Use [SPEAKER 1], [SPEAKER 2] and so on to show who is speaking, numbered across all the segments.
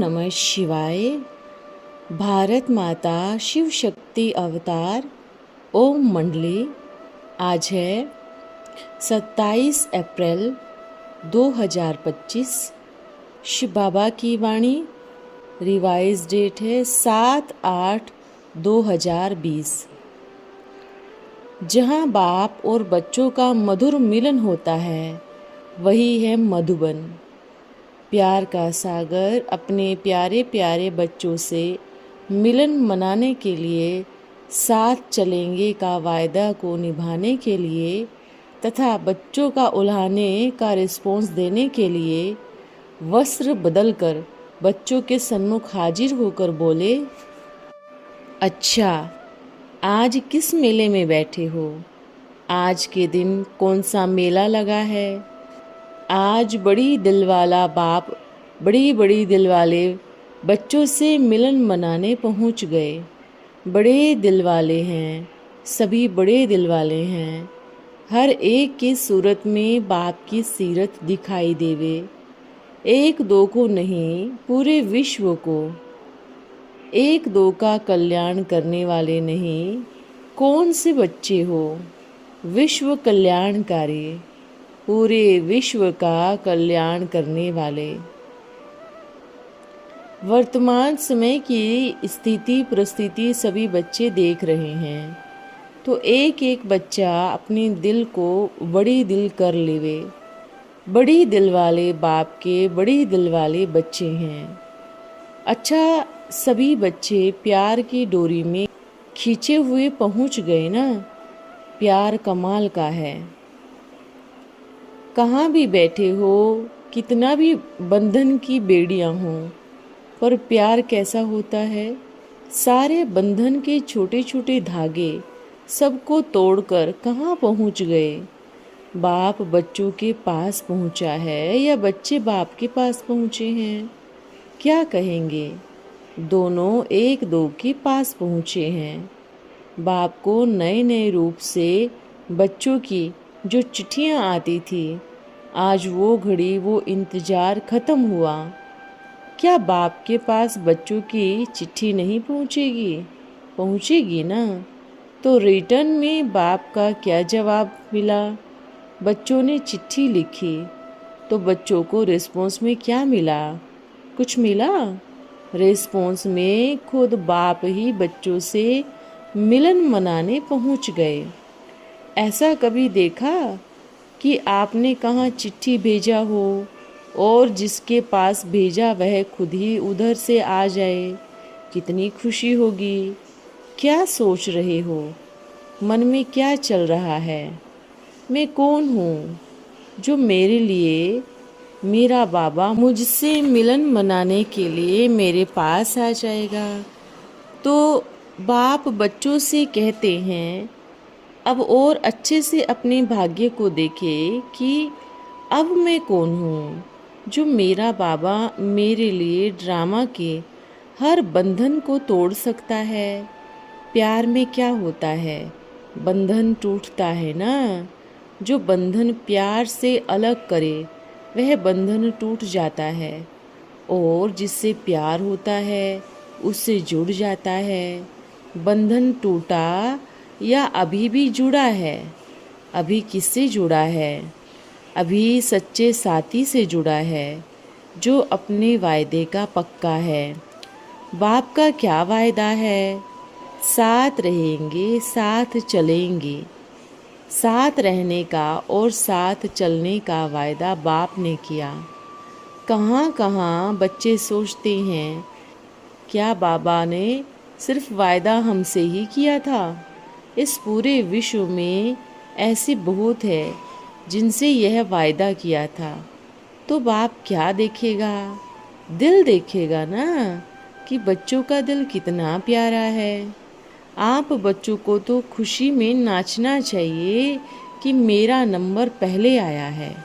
[SPEAKER 1] नमः शिवाय। भारत माता शिव शक्ति अवतार ओम मंडली। आज है 27 अप्रैल 2025। शिव बाबा की वाणी। रिवाइज डेट है 7/8/2020। जहाँ बाप और बच्चों का मधुर मिलन होता है वही है मधुबन। प्यार का सागर अपने प्यारे प्यारे बच्चों से मिलन मनाने के लिए, साथ चलेंगे का वायदा को निभाने के लिए तथा बच्चों का उल्हाने का रिस्पॉन्स देने के लिए वस्त्र बदलकर बच्चों के सन्मुख हाजिर होकर बोले, अच्छा आज किस मेले में बैठे हो? आज के दिन कौन सा मेला लगा है? आज बड़ी दिलवाला बाप बड़ी बड़ी दिलवाले बच्चों से मिलन मनाने पहुंच गए। बड़े दिलवाले हैं, सभी बड़े दिलवाले हैं। हर एक की सूरत में बाप की सीरत दिखाई देवे। एक दो को नहीं, पूरे विश्व को। एक दो का कल्याण करने वाले नहीं, कौन से बच्चे हो? विश्व कल्याणकारी, पूरे विश्व का कल्याण करने वाले। वर्तमान समय की स्थिति परिस्थिति सभी बच्चे देख रहे हैं तो एक एक बच्चा अपने दिल को बड़ी दिल कर लेवे। बड़ी दिल वाले बाप के बड़ी दिल वाले बच्चे हैं। अच्छा, सभी बच्चे प्यार की डोरी में खींचे हुए पहुंच गए ना। प्यार कमाल का है। कहाँ भी बैठे हो, कितना भी बंधन की बेड़ियाँ हों, पर प्यार कैसा होता है? सारे बंधन के छोटे छोटे धागे सबको तोड़कर कहाँ पहुँच गए? बाप बच्चों के पास पहुँचा है या बच्चे बाप के पास पहुँचे हैं? क्या कहेंगे? दोनों एक दो के पास पहुँचे हैं। बाप को नए नए रूप से बच्चों की जो चिट्ठियाँ आती थी, आज वो घड़ी वो इंतज़ार ख़त्म हुआ। क्या बाप के पास बच्चों की चिट्ठी नहीं पहुँचेगी? पहुँचेगी ना। तो रिटर्न में बाप का क्या जवाब मिला? बच्चों ने चिट्ठी लिखी तो बच्चों को रिस्पॉन्स में क्या मिला? कुछ मिला? रिस्पॉन्स में खुद बाप ही बच्चों से मिलन मनाने पहुँच गए। ऐसा कभी देखा कि आपने कहाँ चिट्ठी भेजा हो और जिसके पास भेजा वह खुद ही उधर से आ जाए? कितनी खुशी होगी। क्या सोच रहे हो? मन में क्या चल रहा है? मैं कौन हूँ जो मेरे लिए मेरा बाबा मुझसे मिलन मनाने के लिए मेरे पास आ जाएगा? तो बाप बच्चों से कहते हैं, अब और अच्छे से अपने भाग्य को देखे कि अब मैं कौन हूँ जो मेरा बाबा मेरे लिए ड्रामा के हर बंधन को तोड़ सकता है। प्यार में क्या होता है? बंधन टूटता है ना। जो बंधन प्यार से अलग करे वह बंधन टूट जाता है और जिससे प्यार होता है उससे जुड़ जाता है। बंधन टूटा या अभी भी जुड़ा है? अभी किससे जुड़ा है? अभी सच्चे साथी से जुड़ा है जो अपने वायदे का पक्का है। बाप का क्या वायदा है? साथ रहेंगे, साथ चलेंगे। साथ रहने का और साथ चलने का वायदा बाप ने किया। कहाँ कहाँ बच्चे सोचते हैं, क्या बाबा ने सिर्फ वायदा हमसे ही किया था? इस पूरे विश्व में ऐसे बहुत है जिनसे यह वायदा किया था। तो बाप क्या देखेगा? दिल देखेगा ना, कि बच्चों का दिल कितना प्यारा है। आप बच्चों को तो खुशी में नाचना चाहिए कि मेरा नंबर पहले आया है,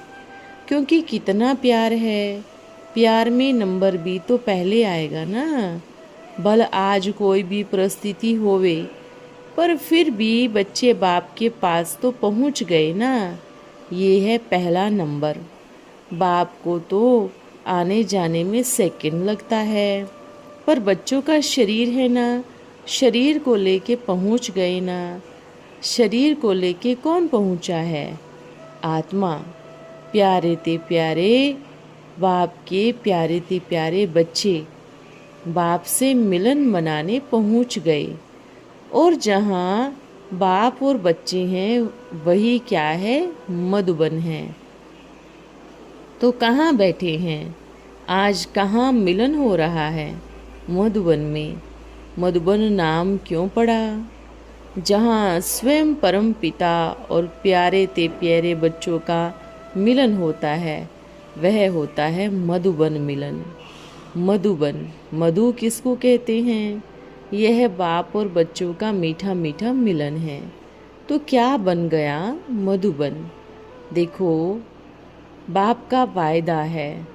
[SPEAKER 1] क्योंकि कितना प्यार है। प्यार में नंबर भी तो पहले आएगा ना। भल आज कोई भी परिस्थिति होवे, पर फिर भी बच्चे बाप के पास तो पहुंच गए ना। ये है पहला नंबर। बाप को तो आने जाने में सेकंड लगता है। पर बच्चों का शरीर है ना, शरीर को लेके पहुंच गए ना। शरीर को लेके कौन पहुंचा है? आत्मा। प्यारे ते प्यारे बाप के प्यारे ते प्यारे बच्चे बाप से मिलन मनाने पहुंच गए। और जहाँ बाप और बच्चे हैं वही क्या है? मधुबन है। तो कहाँ बैठे हैं? आज कहाँ मिलन हो रहा है? मधुबन में। मधुबन नाम क्यों पड़ा? जहाँ स्वयं परम पिता और प्यारे ते प्यारे बच्चों का मिलन होता है, वह होता है मधुबन मिलन। मधुबन, मधु किसको कहते हैं? यह बाप और बच्चों का मीठा मीठा मिलन है। तो क्या बन गया? मधुबन। देखो, बाप का वायदा है,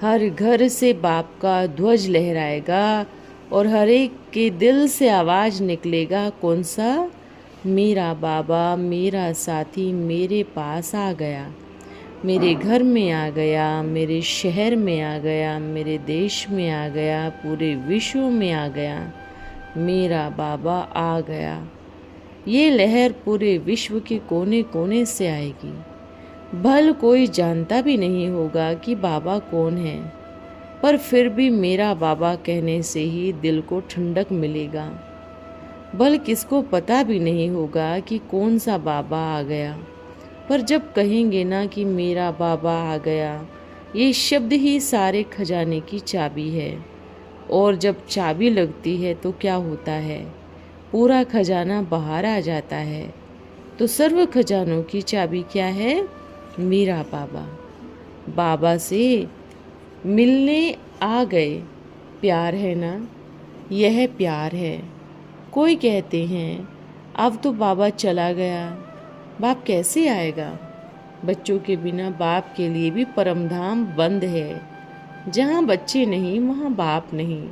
[SPEAKER 1] हर घर से बाप का ध्वज लहराएगा और हर एक के दिल से आवाज़ निकलेगा, कौन सा? मेरा बाबा, मेरा साथी मेरे पास आ गया, मेरे घर में आ गया, मेरे शहर में आ गया, मेरे देश में आ गया, पूरे विश्व में आ गया, मेरा बाबा आ गया। ये लहर पूरे विश्व के कोने कोने से आएगी। भल कोई जानता भी नहीं होगा कि बाबा कौन है, पर फिर भी मेरा बाबा कहने से ही दिल को ठंडक मिलेगा। भल किसको पता भी नहीं होगा कि कौन सा बाबा आ गया, पर जब कहेंगे ना कि मेरा बाबा आ गया, ये शब्द ही सारे खजाने की चाबी है। और जब चाबी लगती है तो क्या होता है? पूरा खजाना बाहर आ जाता है। तो सर्व खजानों की चाबी क्या है? मेरा बाबा। बाबा से मिलने आ गए। प्यार है ना, यह प्यार है। कोई कहते हैं अब तो बाबा चला गया, बाप कैसे आएगा? बच्चों के बिना बाप के लिए भी परमधाम बंद है। जहाँ बच्चे नहीं वहाँ बाप नहीं।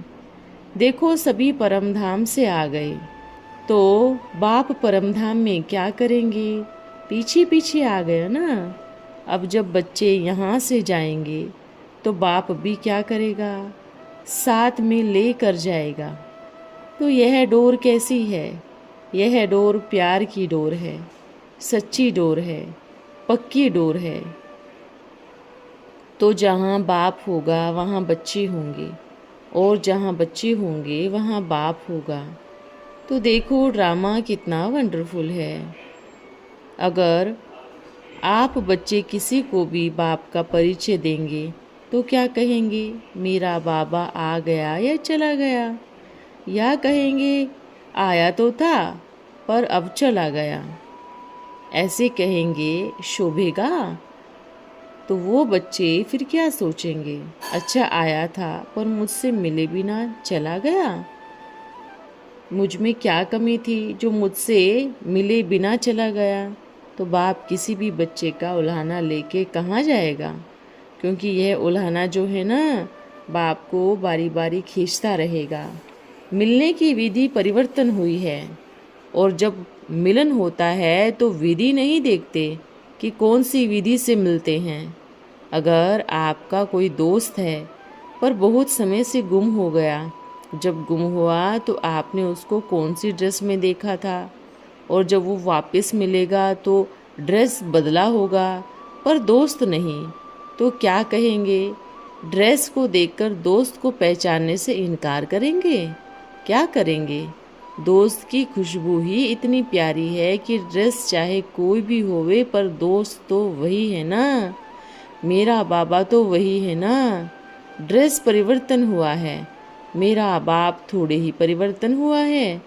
[SPEAKER 1] देखो, सभी परमधाम से आ गए, तो बाप परमधाम में क्या करेंगे? पीछे पीछे आ गए ना। अब जब बच्चे यहाँ से जाएंगे तो बाप भी क्या करेगा? साथ में ले कर जाएगा। तो यह डोर कैसी है? यह डोर प्यार की डोर है, सच्ची डोर है, पक्की डोर है। तो जहाँ बाप होगा वहाँ बच्चे होंगे, और जहाँ बच्चे होंगे वहाँ बाप होगा। तो देखो, ड्रामा कितना वंडरफुल है। अगर आप बच्चे किसी को भी बाप का परिचय देंगे तो क्या कहेंगे? मेरा बाबा आ गया या चला गया? या कहेंगे आया तो था पर अब चला गया? ऐसे कहेंगे शोभेगा? तो वो बच्चे फिर क्या सोचेंगे? अच्छा, आया था पर मुझसे मिले बिना चला गया। मुझ में क्या कमी थी जो मुझसे मिले बिना चला गया? तो बाप किसी भी बच्चे का उल्हाना लेके कहाँ जाएगा? क्योंकि यह उल्हाना जो है ना, बाप को बारी बारी खींचता रहेगा। मिलने की विधि परिवर्तन हुई है, और जब मिलन होता है तो विधि नहीं देखते कि कौन सी विधि से मिलते हैं। अगर आपका कोई दोस्त है पर बहुत समय से गुम हो गया, जब गुम हुआ तो आपने उसको कौन सी ड्रेस में देखा था, और जब वो वापस मिलेगा तो ड्रेस बदला होगा पर दोस्त नहीं। तो क्या कहेंगे? ड्रेस को देखकर दोस्त को पहचानने से इनकार करेंगे? क्या करेंगे? दोस्त की खुशबू ही इतनी प्यारी है कि ड्रेस चाहे कोई भी होवे पर दोस्त तो वही है ना। मेरा बाबा तो वही है ना। ड्रेस परिवर्तन हुआ है, मेरा बाप थोड़े ही परिवर्तन हुआ है।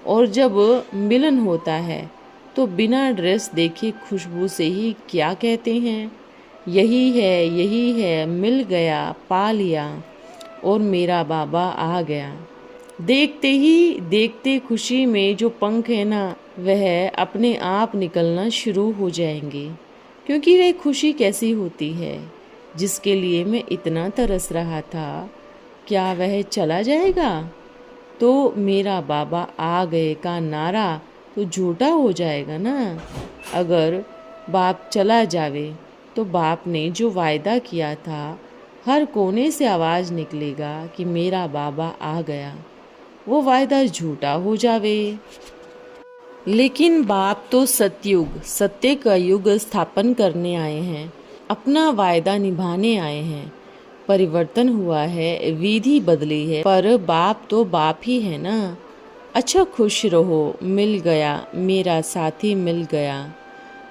[SPEAKER 1] और जब मिलन होता है तो बिना ड्रेस देखे खुशबू से ही क्या कहते हैं? यही है, मिल गया, पा लिया, और मेरा बाबा आ गया। देखते ही देखते खुशी में जो पंख है ना, वह अपने आप निकलना शुरू हो जाएंगे। क्योंकि वह खुशी कैसी होती है जिसके लिए मैं इतना तरस रहा था, क्या वह चला जाएगा? तो मेरा बाबा आ गए का नारा तो झूठा हो जाएगा ना। अगर बाप चला जावे तो बाप ने जो वायदा किया था हर कोने से आवाज़ निकलेगा कि मेरा बाबा आ गया, वो वायदा झूठा हो जावे। लेकिन बाप तो सतयुग, सत्य का युग स्थापन करने आए हैं, अपना वायदा निभाने आए हैं। परिवर्तन हुआ है, विधि बदली है, पर बाप तो बाप ही है ना। अच्छा खुश रहो, मिल गया मेरा साथी, मिल गया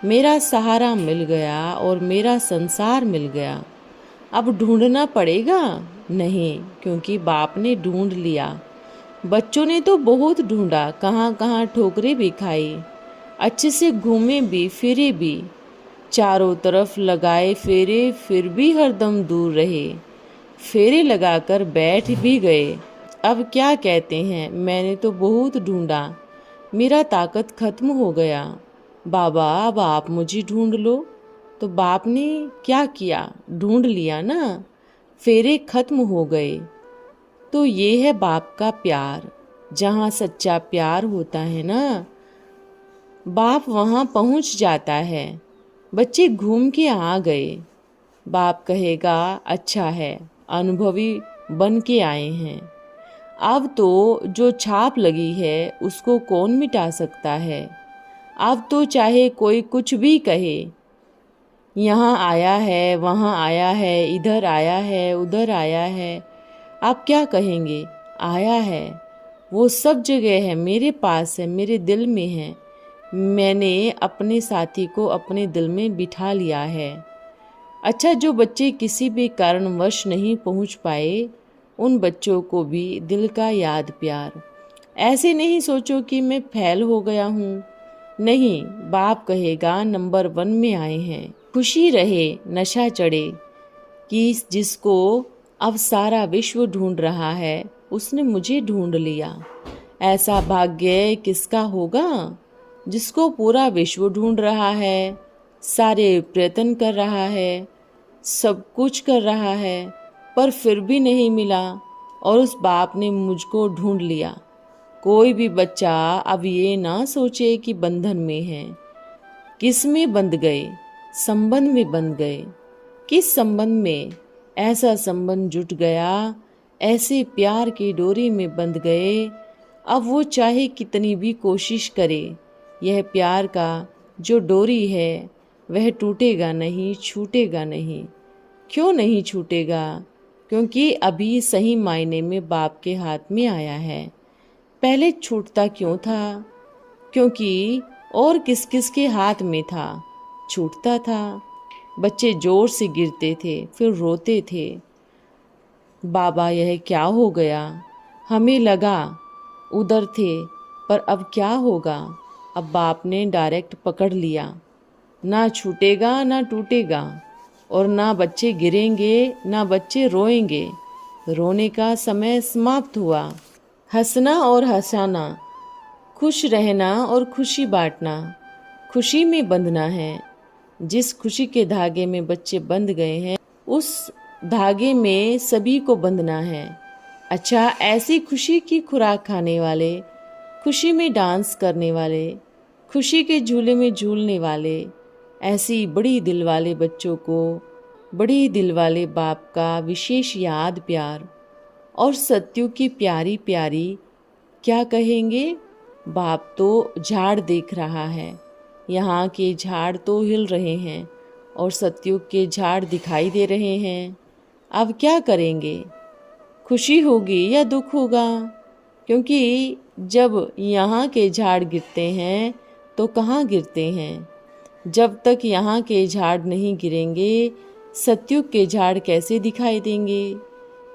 [SPEAKER 1] मेरा सहारा, मिल गया और मेरा संसार मिल गया। अब ढूंढना पड़ेगा नहीं, क्योंकि बाप ने ढूंढ लिया। बच्चों ने तो बहुत ढूंढा, कहाँ कहाँ ठोकरें भी खाई, अच्छे से घूमे भी फिरे भी, चारों तरफ लगाए फेरे, फिर भी हरदम दूर रहे। फेरे लगाकर बैठ भी गए। अब क्या कहते हैं, मैंने तो बहुत ढूंढा, मेरा ताकत खत्म हो गया। बाबा अब आप मुझे ढूंढ लो। तो बाप ने क्या किया, ढूंढ लिया ना, फेरे खत्म हो गए। तो ये है बाप का प्यार। जहाँ सच्चा प्यार होता है ना, बाप वहाँ पहुँच जाता है। बच्चे घूम के आ गए। बाप कहेगा अच्छा है, अनुभवी बन के आए हैं। अब तो जो छाप लगी है उसको कौन मिटा सकता है। अब तो चाहे कोई कुछ भी कहे, यहाँ आया है, वहाँ आया है, इधर आया है, उधर आया है, आप क्या कहेंगे। आया है, वो सब जगह है, मेरे पास है, मेरे दिल में है। मैंने अपने साथी को अपने दिल में बिठा लिया है। अच्छा, जो बच्चे किसी भी कारणवश नहीं पहुंच पाए, उन बच्चों को भी दिल का याद प्यार। ऐसे नहीं सोचो कि मैं फेल हो गया हूँ, नहीं, बाप कहेगा नंबर 1 में आए हैं। खुशी रहे, नशा चढ़े कि जिसको अब सारा विश्व ढूंढ रहा है, उसने मुझे ढूंढ लिया। ऐसा भाग्य किसका होगा जिसको पूरा विश्व ढूंढ रहा है, सारे प्रयत्न कर रहा है, सब कुछ कर रहा है, पर फिर भी नहीं मिला, और उस बाप ने मुझको ढूंढ लिया। कोई भी बच्चा अब ये ना सोचे कि बंधन में है। किस में बंध गए, संबंध में बंध गए। किस संबंध में, ऐसा संबंध जुट गया, ऐसे प्यार की डोरी में बंध गए। अब वो चाहे कितनी भी कोशिश करे, यह प्यार का जो डोरी है वह टूटेगा नहीं, छूटेगा नहीं। क्यों नहीं छूटेगा, क्योंकि अभी सही मायने में बाप के हाथ में आया है। पहले छूटता क्यों था, क्योंकि और किस किस के हाथ में था, छूटता था। बच्चे जोर से गिरते थे, फिर रोते थे, बाबा यह क्या हो गया। हमें लगा उधर थे, पर अब क्या होगा। अब बाप ने डायरेक्ट पकड़ लिया, ना छूटेगा ना टूटेगा, और ना बच्चे गिरेंगे ना बच्चे रोएंगे। रोने का समय समाप्त हुआ। हंसना और हंसाना, खुश रहना और खुशी बांटना, खुशी में बंधना है। जिस खुशी के धागे में बच्चे बंध गए हैं, उस धागे में सभी को बंधना है। अच्छा, ऐसी खुशी की खुराक खाने वाले, खुशी में डांस करने वाले, खुशी के झूले में झूलने वाले, ऐसी बड़ी दिल वाले बच्चों को बड़ी दिल वाले बाप का विशेष याद प्यार और सत्युग की प्यारी प्यारी क्या कहेंगे। बाप तो झाड़ देख रहा है, यहाँ के झाड़ तो हिल रहे हैं और सत्युग के झाड़ दिखाई दे रहे हैं। अब क्या करेंगे, खुशी होगी या दुख होगा। क्योंकि जब यहाँ के झाड़ गिरते हैं तो कहाँ गिरते हैं। जब तक यहाँ के झाड़ नहीं गिरेंगे, सत्युग के झाड़ कैसे दिखाई देंगे।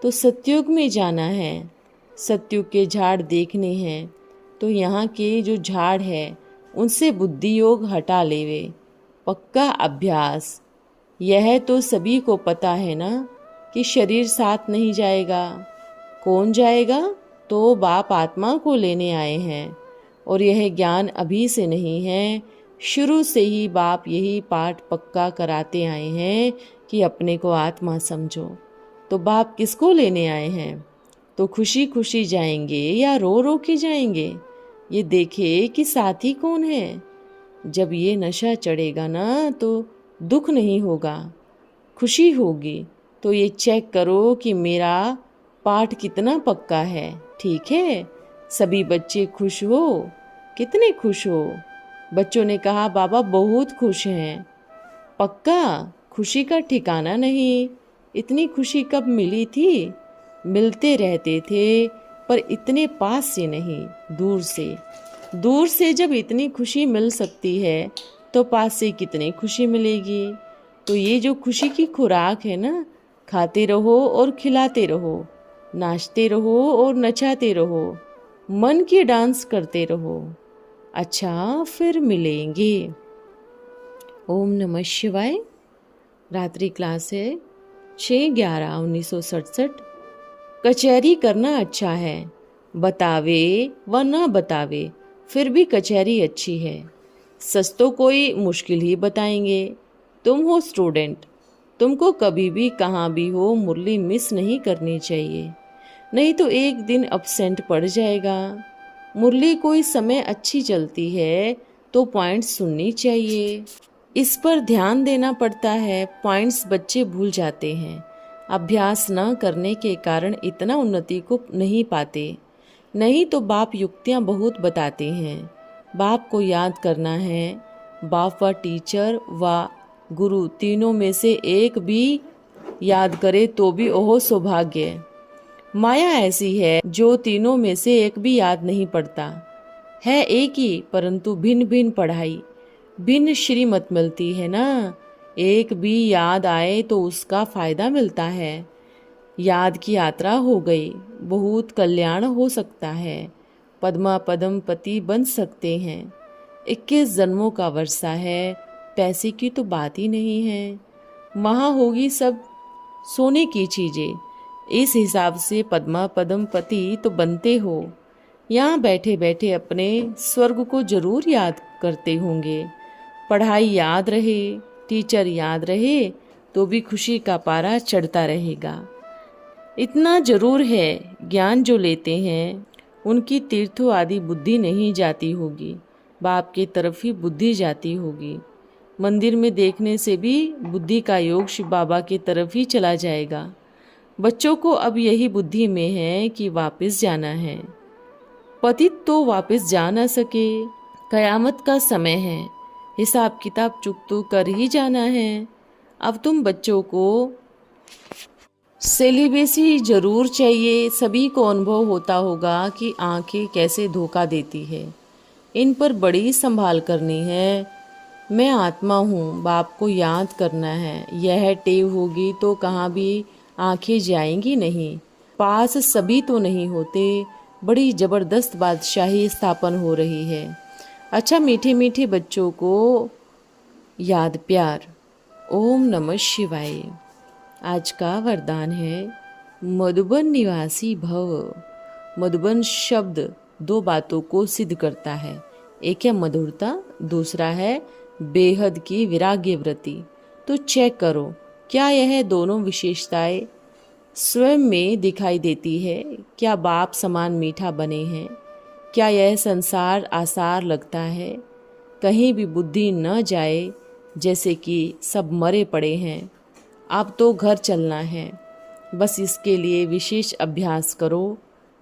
[SPEAKER 1] तो सत्युग में जाना है, सत्युग के झाड़ देखने हैं। तो यहाँ के जो झाड़ है उनसे बुद्धि योग हटा लेवे, पक्का अभ्यास। यह तो सभी को पता है ना कि शरीर साथ नहीं जाएगा। कौन जाएगा, तो बाप आत्मा को लेने आए हैं। और यह ज्ञान अभी से नहीं है, शुरू से ही बाप यही पाठ पक्का कराते आए हैं कि अपने को आत्मा समझो। तो बाप किसको लेने आए हैं, तो खुशी खुशी जाएंगे या रो रो के जाएंगे, ये देखे कि साथी कौन है। जब ये नशा चढ़ेगा ना, तो दुख नहीं होगा, खुशी होगी। तो ये चेक करो कि मेरा पाठ कितना पक्का है। ठीक है, सभी बच्चे खुश हो? कितने खुश हो? बच्चों ने कहा बाबा बहुत खुश हैं। पक्का? खुशी का ठिकाना नहीं। इतनी खुशी कब मिली थी? मिलते रहते थे, पर इतने पास से नहीं, दूर से। दूर से जब इतनी खुशी मिल सकती है तो पास से कितनी खुशी मिलेगी। तो ये जो खुशी की खुराक है ना, खाते रहो और खिलाते रहो, नाचते रहो और नचाते रहो, मन की डांस करते रहो। अच्छा, फिर मिलेंगे। ओम नमः शिवाय। रात्रि क्लास है 6/11/1967। कचहरी करना अच्छा है, बतावे व न बतावे फिर भी कचहरी अच्छी है। सच तो कोई मुश्किल ही बताएंगे। तुम हो स्टूडेंट, तुमको कभी भी कहाँ भी हो मुरली मिस नहीं करनी चाहिए, नहीं तो एक दिन अपसेंट पड़ जाएगा। मुरली कोई समय अच्छी चलती है तो पॉइंट्स सुननी चाहिए। इस पर ध्यान देना पड़ता है, पॉइंट्स बच्चे भूल जाते हैं। अभ्यास न करने के कारण इतना उन्नति को नहीं पाते। नहीं तो बाप युक्तियाँ बहुत बताते हैं। बाप को याद करना है। बाप व टीचर व गुरु तीनों में से एक भी याद करे तो भी ओह सौभाग्य। माया ऐसी है जो तीनों में से एक भी याद नहीं पड़ता। है एक ही, परंतु भिन्न भिन्न पढ़ाई, भिन्न श्रीमत मिलती है ना। एक भी याद आए तो उसका फायदा मिलता है। याद की यात्रा हो गई, बहुत कल्याण हो सकता है। पद्मा पदम पति बन सकते हैं। 21 जन्मों का वर्षा है, पैसे की तो बात ही नहीं है। वहाँ होगी सब सोने की चीजें। इस हिसाब से पद्मा पदम पति तो बनते हो। यहाँ बैठे बैठे अपने स्वर्ग को जरूर याद करते होंगे। पढ़ाई याद रहे, टीचर याद रहे तो भी खुशी का पारा चढ़ता रहेगा। इतना जरूर है, ज्ञान जो लेते हैं उनकी तीर्थों आदि बुद्धि नहीं जाती होगी, बाप की तरफ ही बुद्धि जाती होगी। मंदिर में देखने से भी बुद्धि का योग शिव बाबा की तरफ ही चला जाएगा। बच्चों को अब यही बुद्धि में है कि वापस जाना है। पतित तो वापस जा ना सके। कयामत का समय है, हिसाब किताब चुकतो कर ही जाना है। अब तुम बच्चों को सेलिब्रेसी जरूर चाहिए। सभी को अनुभव होता होगा कि आंखें कैसे धोखा देती है। इन पर बड़ी संभाल करनी है। मैं आत्मा हूँ, बाप को याद करना है। यह टेव होगी तो कहाँ भी आंखें जाएंगी नहीं। पास सभी तो नहीं होते। बड़ी जबरदस्त बादशाही स्थापन हो रही है। अच्छा, मीठे मीठे बच्चों को याद प्यार। ओम नमः शिवाय। आज का वरदान है मधुबन निवासी भव। मधुबन शब्द दो बातों को सिद्ध करता है। एक है मधुरता, दूसरा है बेहद की विराग्य वृत्ति। तो चेक करो, क्या यह दोनों विशेषताएं स्वयं में दिखाई देती है? क्या बाप समान मीठा बने हैं? क्या यह संसार आसार लगता है? कहीं भी बुद्धि न जाए जैसे कि सब मरे पड़े हैं। अब तो घर चलना है, बस इसके लिए विशेष अभ्यास करो।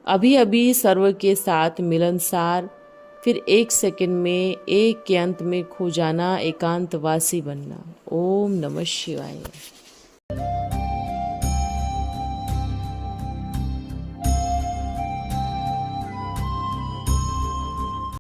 [SPEAKER 1] अभी अभी सर्व के साथ मिलनसार, फिर 1 सेकंड में एक के अंत में खो जाना, एकांतवासी बनना। ओम नमः शिवाय।